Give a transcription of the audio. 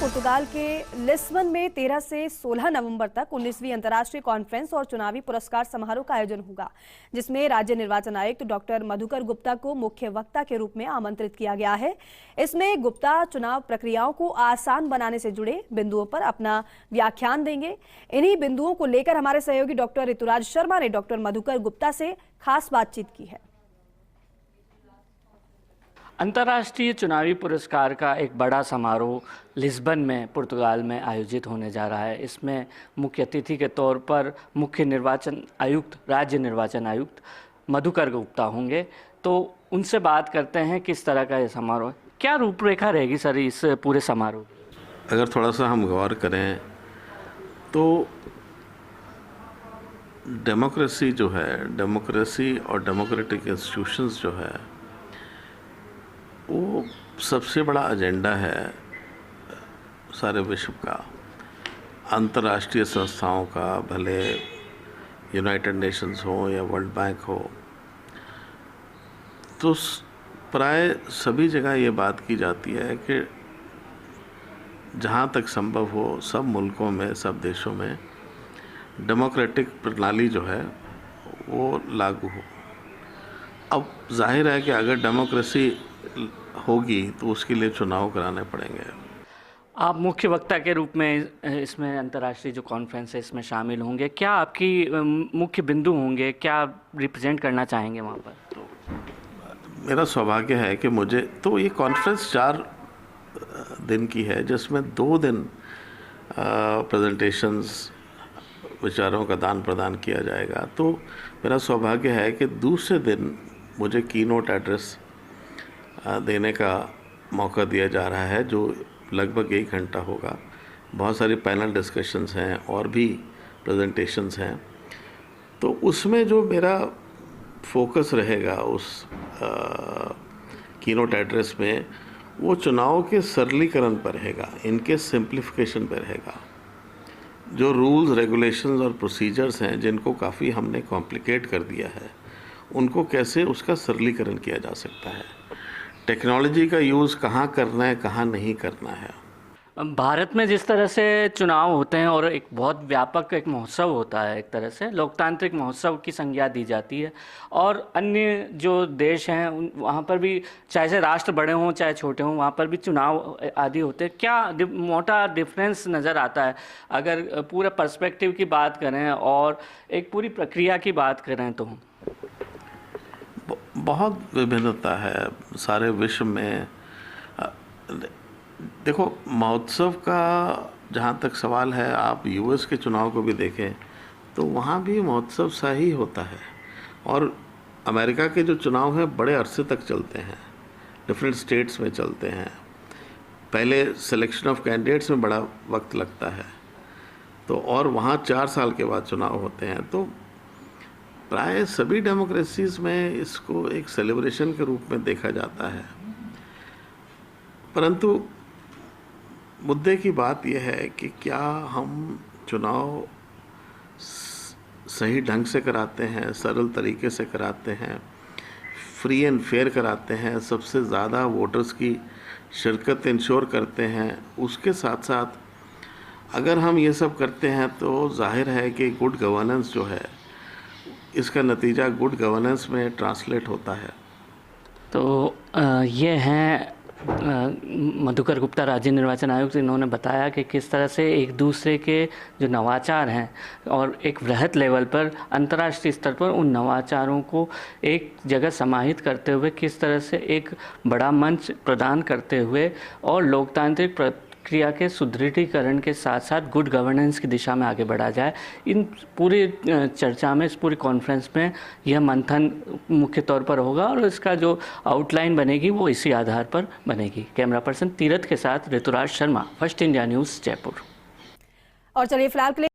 पुर्तगाल के लिस्बन में 13 से 16 नवंबर तक 19वीं अंतर्राष्ट्रीय कॉन्फ्रेंस और चुनावी पुरस्कार समारोह का आयोजन होगा, जिसमें राज्य निर्वाचन आयुक्त डॉक्टर मधुकर गुप्ता को मुख्य वक्ता के रूप में आमंत्रित किया गया है। इसमें गुप्ता चुनाव प्रक्रियाओं को आसान बनाने से जुड़े बिंदुओं पर अपना व्याख्यान देंगे। इन्हीं बिंदुओं को लेकर हमारे सहयोगी डॉक्टर ऋतुराज शर्मा ने डॉक्टर मधुकर गुप्ता से खास बातचीत की है। अंतर्राष्ट्रीय चुनावी पुरस्कार का एक बड़ा समारोह लिस्बन में पुर्तगाल में आयोजित होने जा रहा है। इसमें मुख्य अतिथि के तौर पर मुख्य निर्वाचन आयुक्त, राज्य निर्वाचन आयुक्त मधुकर गुप्ता होंगे। तो उनसे बात करते हैं किस तरह का ये समारोह है, क्या रूपरेखा रहेगी सर इस पूरे समारोह। अगर थोड़ा सा हम गौर करें तो डेमोक्रेसी जो है, डेमोक्रेसी और डेमोक्रेटिक इंस्टीट्यूशंस जो है, वो सबसे बड़ा एजेंडा है सारे विश्व का, अंतर्राष्ट्रीय संस्थाओं का, भले यूनाइटेड नेशंस हो या वर्ल्ड बैंक हो। तो प्राय सभी जगह ये बात की जाती है कि जहाँ तक संभव हो सब मुल्कों में, सब देशों में डेमोक्रेटिक प्रणाली जो है वो लागू हो। अब जाहिर है कि अगर डेमोक्रेसी होगी तो उसके लिए चुनाव कराने पड़ेंगे। आप मुख्य वक्ता के रूप में इसमें अंतर्राष्ट्रीय जो कॉन्फ्रेंस है इसमें शामिल होंगे, क्या आपकी मुख्य बिंदु होंगे, क्या रिप्रेजेंट करना चाहेंगे वहाँ पर। तो मेरा सौभाग्य है कि मुझे तो ये कॉन्फ्रेंस 4 दिन की है, जिसमें 2 दिन प्रेजेंटेशंस, विचारों का दान प्रदान किया जाएगा। तो मेरा सौभाग्य है कि दूसरे दिन मुझे कीनोट एड्रेस देने का मौका दिया जा रहा है, जो लगभग 1 घंटा होगा। बहुत सारी पैनल डिस्कशंस हैं और भी प्रेजेंटेशंस हैं। तो उसमें जो मेरा फोकस रहेगा उस कीनोट एड्रेस में, वो चुनाव के सरलीकरण पर रहेगा, इनके सिंप्लीफिकेशन पर रहेगा। जो रूल्स, रेगुलेशंस और प्रोसीजर्स हैं जिनको काफ़ी हमने कॉम्प्लिकेट कर दिया है, उनको कैसे उसका सरलीकरण किया जा सकता है, टेक्नोलॉजी का यूज़ कहाँ करना है, कहाँ नहीं करना है। भारत में जिस तरह से चुनाव होते हैं और एक बहुत व्यापक एक महोत्सव होता है, एक तरह से लोकतांत्रिक महोत्सव की संज्ञा दी जाती है, और अन्य जो देश हैं वहाँ पर भी, चाहे से राष्ट्र बड़े हों चाहे छोटे हों, वहाँ पर भी चुनाव आदि होते हैं। क्या मोटा डिफरेंस नज़र आता है अगर पूरे पर्सपेक्टिव की बात करें और एक पूरी प्रक्रिया की बात करें तो। बहुत विभिन्नता है सारे विश्व में। देखो, महोत्सव का जहाँ तक सवाल है, आप यूएस के चुनाव को भी देखें तो वहाँ भी महोत्सव सा ही होता है। और अमेरिका के जो चुनाव हैं बड़े अरसे तक चलते हैं, डिफरेंट स्टेट्स में चलते हैं। पहले सिलेक्शन ऑफ कैंडिडेट्स में बड़ा वक्त लगता है, तो और वहाँ 4 साल के बाद चुनाव होते हैं। तो प्राय सभी डेमोक्रेसीज में इसको एक सेलिब्रेशन के रूप में देखा जाता है। परंतु मुद्दे की बात यह है कि क्या हम चुनाव सही ढंग से कराते हैं, सरल तरीके से कराते हैं, फ्री एंड फेयर कराते हैं, सबसे ज़्यादा वोटर्स की शिरकत इंश्योर करते हैं। उसके साथ साथ अगर हम ये सब करते हैं तो जाहिर है कि गुड गवर्नेंस जो है, इसका नतीजा गुड गवर्नेंस में ट्रांसलेट होता है। तो ये हैं मधुकर गुप्ता, राज्य निर्वाचन आयुक्त। इन्होंने बताया कि किस तरह से एक दूसरे के जो नवाचार हैं और एक वृहद लेवल पर, अंतर्राष्ट्रीय स्तर पर उन नवाचारों को एक जगह समाहित करते हुए किस तरह से एक बड़ा मंच प्रदान करते हुए और लोकतांत्रिक प्रक्रिया के सुदृढ़ीकरण के साथ साथ गुड गवर्नेंस की दिशा में आगे बढ़ा जाए। इन पूरी चर्चा में, इस पूरी कॉन्फ्रेंस में यह मंथन मुख्य तौर पर होगा और इसका जो आउटलाइन बनेगी वो इसी आधार पर बनेगी। कैमरा पर्सन तीरथ के साथ Rituraj Sharma, first India news, Jaipur. और चलिए फिलहाल के लिए